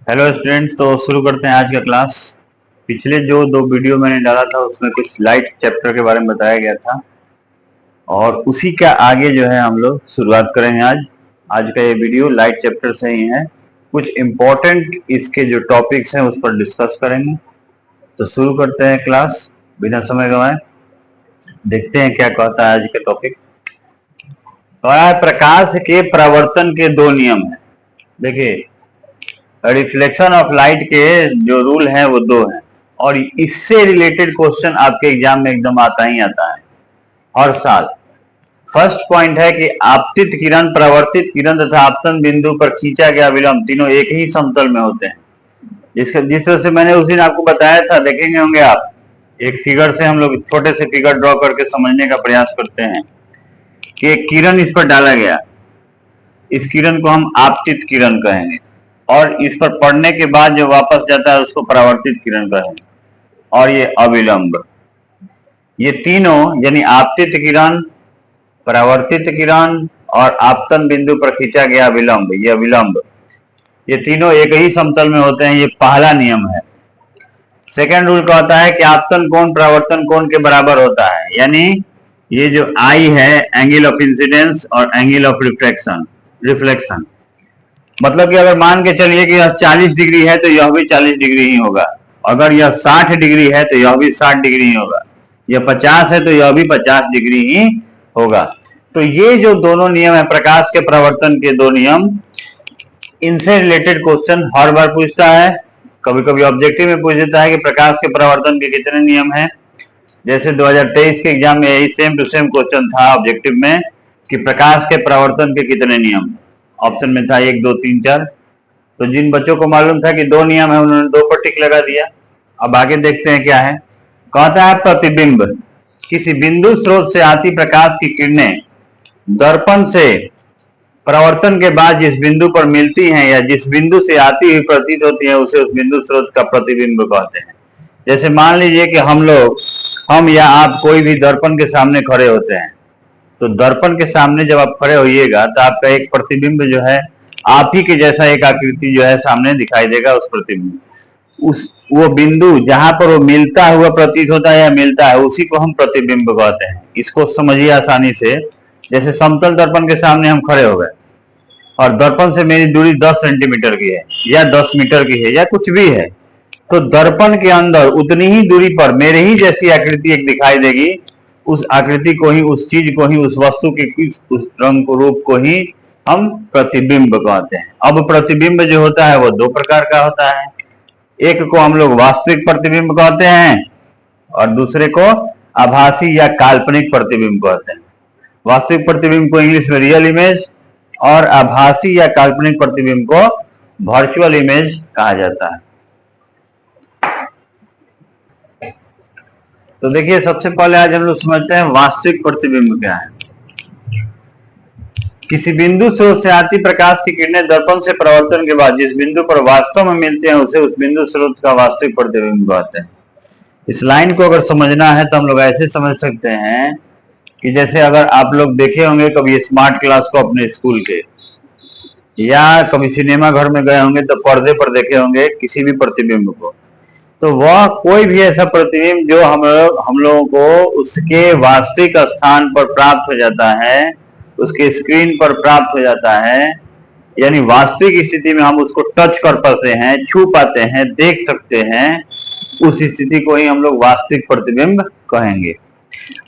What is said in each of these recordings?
Hello students. तो शुरू करते हैं आज का क्लास। पिछले जो दो वीडियो मैंने डाला था उसमें कुछ लाइट चैप्टर के बारे में बताया गया था और उसी का आगे जो है हम लोग शुरुआत करेंगे। आज का ये वीडियो लाइट चैप्टर से ही है। कुछ इम्पोर्टेंट इसके जो टॉपिक्स हैं उस पर डिस्कस करेंगे। तो शुरू करते हैं क्लास बिना समय गंवाए। देखते हैं क्या कहता है आज का टॉपिक। प्रकाश के परावर्तन के दो नियम है। देखिए, रिफ्लेक्शन ऑफ लाइट के जो रूल हैं वो दो हैं और इससे रिलेटेड क्वेश्चन आपके एग्जाम में एकदम आता ही आता है हर साल। फर्स्ट पॉइंट है कि आपतित किरण, परावर्तित किरण तथा आपतन बिंदु पर खींचा गया विलंब तीनों एक ही समतल में होते हैं। जिस तरह से मैंने उस दिन आपको बताया था, देखेंगे होंगे आप। एक फिगर से हम लोग छोटे से फिगर ड्रॉ करके समझने का प्रयास करते हैं कि एक किरण इस पर डाला गया, इस किरण को हम आपतित किरण कहेंगे और इस पर पड़ने के बाद जो वापस जाता है उसको परावर्तित किरण कहेंगे। और ये अविलंब, ये तीनों यानी आपतित किरण, परावर्तित किरण और आपतन बिंदु पर खींचा गया विलंब, ये विलंब, ये तीनों एक ही समतल में होते हैं। ये पहला नियम है। सेकेंड रूल कहता है कि आपतन कोण परावर्तन कोण के बराबर होता है, यानी ये जो आई है एंगल ऑफ इंसिडेंस और एंगल ऑफ रिफ्लेक्शन। मतलब कि अगर मान के चलिए कि यह 40 डिग्री है तो यह भी 40 डिग्री ही होगा। अगर यह 60 डिग्री है तो यह भी 60 डिग्री ही होगा। यह 50 है तो यह भी 50 डिग्री ही होगा। तो ये जो दोनों नियम है, प्रकाश के परावर्तन के दो नियम, इनसे रिलेटेड क्वेश्चन हर बार पूछता है। कभी कभी ऑब्जेक्टिव में पूछ देता है कि प्रकाश के परावर्तन के कितने नियम हैं। जैसे 2023 के एग्जाम में यही सेम टू सेम क्वेश्चन था ऑब्जेक्टिव में कि प्रकाश के परावर्तन के कितने नियम। ऑप्शन में था 1 2 3 4। तो जिन बच्चों को मालूम था कि दो नियम है उन्होंने 2 पर टिक लगा दिया। अब आगे देखते हैं क्या है। कहता है प्रतिबिंब, किसी बिंदु स्रोत से आती प्रकाश की किरणें दर्पण से परावर्तन के बाद जिस बिंदु पर मिलती हैं या जिस बिंदु से आती हुई प्रतीत होती है उसे उस बिंदु स्रोत का प्रतिबिंब कहते हैं। जैसे मान लीजिए कि हम या आप कोई भी दर्पण के सामने खड़े होते हैं, तो दर्पण के सामने जब आप खड़े होइएगा तो आपका एक प्रतिबिंब जो है, आप ही के जैसा एक आकृति जो है सामने दिखाई देगा। उस प्रतिबिंब, वो बिंदु जहां पर वो मिलता हुआ प्रतीत होता है या मिलता है, उसी को हम प्रतिबिंब कहते हैं। इसको समझिए आसानी से। जैसे समतल दर्पण के सामने हम खड़े हो गए और दर्पण से मेरी दूरी 10 सेंटीमीटर की है या 10 मीटर की है या कुछ भी है, तो दर्पण के अंदर उतनी ही दूरी पर मेरे ही जैसी आकृति एक दिखाई देगी। उस आकृति को ही, उस चीज को ही, उस वस्तु के उस रंग को, रूप को ही हम प्रतिबिंब कहते हैं। अब प्रतिबिंब जो होता है वो दो प्रकार का होता है। एक को हम लोग वास्तविक प्रतिबिंब कहते हैं और दूसरे को आभासी या काल्पनिक प्रतिबिंब कहते हैं। वास्तविक प्रतिबिंब को इंग्लिश में रियल इमेज और आभासी या काल्पनिक प्रतिबिंब को वर्चुअल इमेज कहा जाता है। तो देखिए, सबसे पहले आज हम लोग समझते हैं वास्तविक प्रतिबिंब क्या है। किसी बिंदु स्रोत से आती प्रकाश की किरणें दर्पण से परावर्तन के बाद जिस बिंदु पर वास्तव में मिलते हैं उसे उस बिंदु स्रोत का वास्तविक प्रतिबिंब कहते हैं। इस लाइन को अगर समझना है तो हम लोग ऐसे समझ सकते हैं कि जैसे अगर आप लोग देखे होंगे कभी स्मार्ट क्लास को अपने स्कूल के, या कभी सिनेमा घर में गए होंगे तो पर्दे पर देखे होंगे किसी भी प्रतिबिंब को, तो वह कोई भी ऐसा प्रतिबिंब जो हम लोगों को उसके वास्तविक स्थान पर प्राप्त हो जाता है, उसके स्क्रीन पर प्राप्त हो जाता है, यानी वास्तविक स्थिति में हम उसको टच कर पाते हैं, छू पाते हैं, देख सकते हैं, उस स्थिति को ही हम लोग वास्तविक प्रतिबिंब कहेंगे।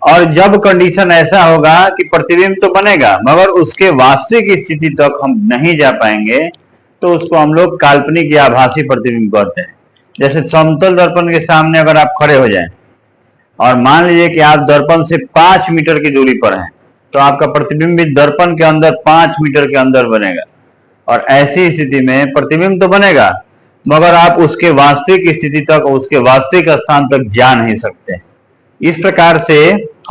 और जब कंडीशन ऐसा होगा कि प्रतिबिंब तो बनेगा मगर उसके वास्तविक स्थिति तक हम नहीं जा पाएंगे, तो उसको हम लोग काल्पनिक या आभासी प्रतिबिंब कहते हैं। जैसे समतल दर्पण के सामने अगर आप खड़े हो जाएं और मान लीजिए कि आप दर्पण से 5 मीटर की दूरी पर हैं, तो आपका प्रतिबिंब भी दर्पण के अंदर 5 मीटर के अंदर बनेगा। और ऐसी स्थिति में प्रतिबिंब तो बनेगा मगर आप उसके वास्तविक स्थिति तक, उसके वास्तविक स्थान तक जा नहीं सकते। इस प्रकार से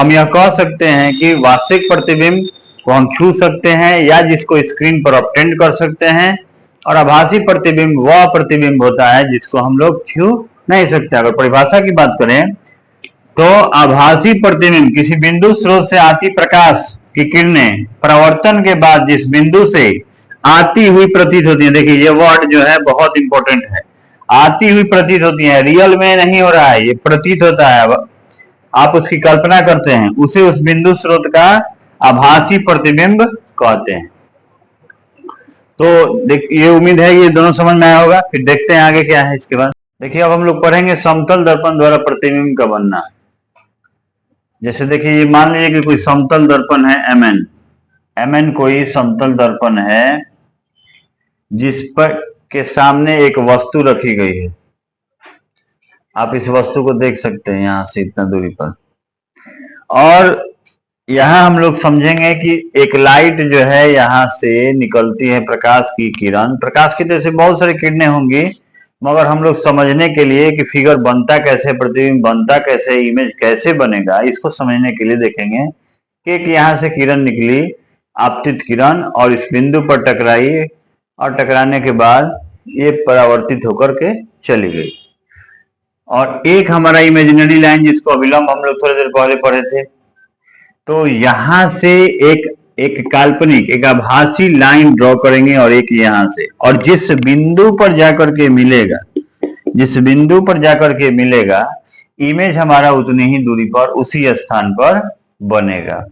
हम यह कह सकते हैं कि वास्तविक प्रतिबिंब को हम छू सकते हैं या जिसको स्क्रीन पर ऑब्टेंड कर सकते हैं, और आभासी प्रतिबिंब वह प्रतिबिंब होता है जिसको हम लोग छू नहीं सकते। अगर परिभाषा की बात करें तो आभासी प्रतिबिंब किसी बिंदु स्रोत से आती प्रकाश की किरणें परावर्तन के बाद जिस बिंदु से आती हुई प्रतीत होती है। देखिए ये वर्ड जो है बहुत इंपॉर्टेंट है, आती हुई प्रतीत होती है, रियल में नहीं हो रहा है, ये प्रतीत होता है। अब आप उसकी कल्पना करते हैं, उसे उस बिंदु स्रोत का आभासी प्रतिबिंब कहते हैं। तो ये उम्मीद है ये दोनों समझ में आया होगा। फिर देखते हैं आगे क्या है इसके बाद। देखिए अब हम लोग पढ़ेंगे समतल दर्पण द्वारा प्रतिबिंब का बनना। जैसे देखिए ये मान लीजिए कि कोई समतल दर्पण है mn कोई समतल दर्पण है जिस पर के सामने एक वस्तु रखी गई है। आप इस वस्तु को देख सकते हैं यहां से इतना दूरी पर, और यहां हम लोग समझेंगे कि एक लाइट जो है यहां से निकलती है, प्रकाश की किरण। प्रकाश की तरह से बहुत सारी किरणें होंगी, मगर हम लोग समझने के लिए कि फिगर बनता कैसे, प्रतिबिंब बनता कैसे, इमेज कैसे बनेगा, इसको समझने के लिए देखेंगे कि एक यहाँ से किरण निकली, आपतित किरण, और इस बिंदु पर टकराई, और टकराने के बाद ये परावर्तित होकर के चली गई। और एक हमारा इमेजिनरी लाइन जिसको अविलंब हम लोग थोड़ी देर पहले पढ़े थे, तो यहां से एक काल्पनिक, एक आभासी लाइन ड्रॉ करेंगे, और एक यहां से, और जिस बिंदु पर जाकर के मिलेगा, जिस बिंदु पर जाकर के मिलेगा, इमेज हमारा उतनी ही दूरी पर उसी स्थान पर बनेगा।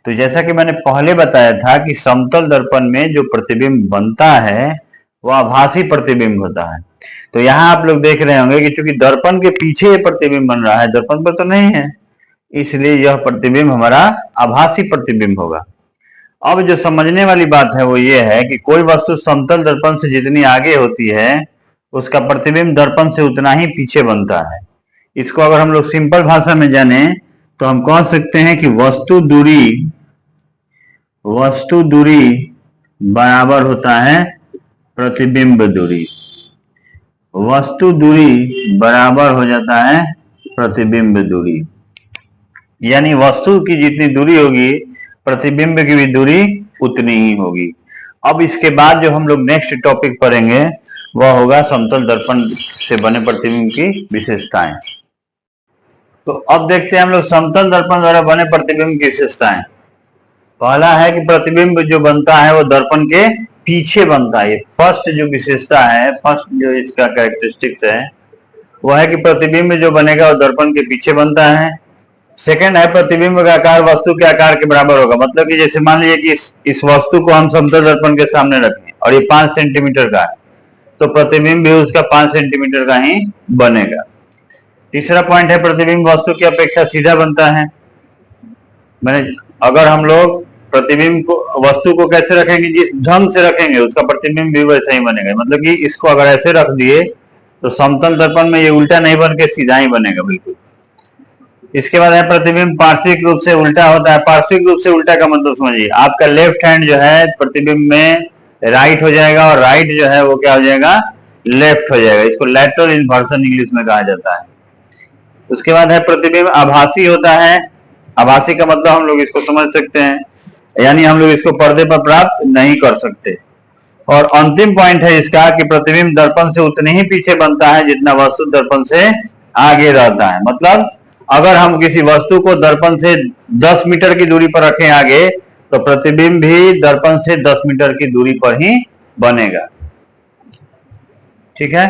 तो जैसा कि मैंने पहले बताया था कि समतल दर्पण में जो प्रतिबिंब बनता है वह आभासी प्रतिबिंब होता है। तो यहाँ आप लोग देख रहे होंगे कि चूंकि दर्पण के पीछे ये प्रतिबिंब बन रहा है, दर्पण पर तो नहीं है, इसलिए यह प्रतिबिंब हमारा आभासी प्रतिबिंब होगा। अब जो समझने वाली बात है वो ये है कि कोई वस्तु समतल दर्पण से जितनी आगे होती है उसका प्रतिबिंब दर्पण से उतना ही पीछे बनता है। इसको अगर हम लोग सिंपल भाषा में जाने तो हम कह सकते हैं कि वस्तु दूरी बराबर होता है प्रतिबिंब दूरी। वस्तु दूरी बराबर हो जाता है प्रतिबिंब दूरी, यानी वस्तु की जितनी दूरी होगी प्रतिबिंब की भी दूरी उतनी ही होगी। अब इसके बाद जो हम लोग नेक्स्ट टॉपिक पढ़ेंगे वह होगा समतल दर्पण से बने प्रतिबिंब की विशेषताएं। तो अब देखते हैं हम लोग समतल दर्पण द्वारा बने प्रतिबिंब की विशेषताएं। पहला है कि प्रतिबिंब जो बनता है वो दर्पण के पीछे बनता है। फर्स्ट जो विशेषता है, फर्स्ट जो इसका कैरेक्टरिस्टिक्स है वो है कि प्रतिबिंब जो बनेगा वो दर्पण के पीछे बनता है। सेकंड है प्रतिबिंब का आकार वस्तु के आकार के बराबर होगा। मतलब कि जैसे मान लीजिए कि इस वस्तु को हम समतल दर्पण के सामने रखें और ये 5 सेंटीमीटर का है, तो प्रतिबिंब भी उसका 5 सेंटीमीटर का ही बनेगा। तीसरा पॉइंट है प्रतिबिंब वस्तु की अपेक्षा सीधा बनता है। मैंने अगर हम लोग प्रतिबिंब को, वस्तु को कैसे रखेंगे, जिस ढंग से रखेंगे उसका प्रतिबिंब भी वैसा ही बनेगा। मतलब कि इसको अगर ऐसे रख दिए तो समतल दर्पण में ये उल्टा नहीं बन के सीधा ही बनेगा बिल्कुल। इसके बाद है प्रतिबिंब पार्श्विक रूप से उल्टा होता है। पार्श्विक रूप से उल्टा का मतलब समझिए, आपका लेफ्ट हैंड जो है प्रतिबिंब में राइट हो जाएगा और राइट जो है वो क्या हो जाएगा, लेफ्ट हो जाएगा। इसको लैटरल इन्वर्सन इंग्लिश में कहा जाता है। उसके बाद है प्रतिबिंब आभासी होता है। आभासी का मतलब हम लोग इसको समझ सकते हैं, यानी हम लोग इसको पर्दे पर प्राप्त नहीं कर सकते। और अंतिम पॉइंट है इसका कि प्रतिबिंब दर्पण से उतने ही पीछे बनता है जितना वस्तु दर्पण से आगे रहता है। मतलब अगर हम किसी वस्तु को दर्पण से 10 मीटर की दूरी पर रखें आगे, तो प्रतिबिंब भी दर्पण से 10 मीटर की दूरी पर ही बनेगा। ठीक है।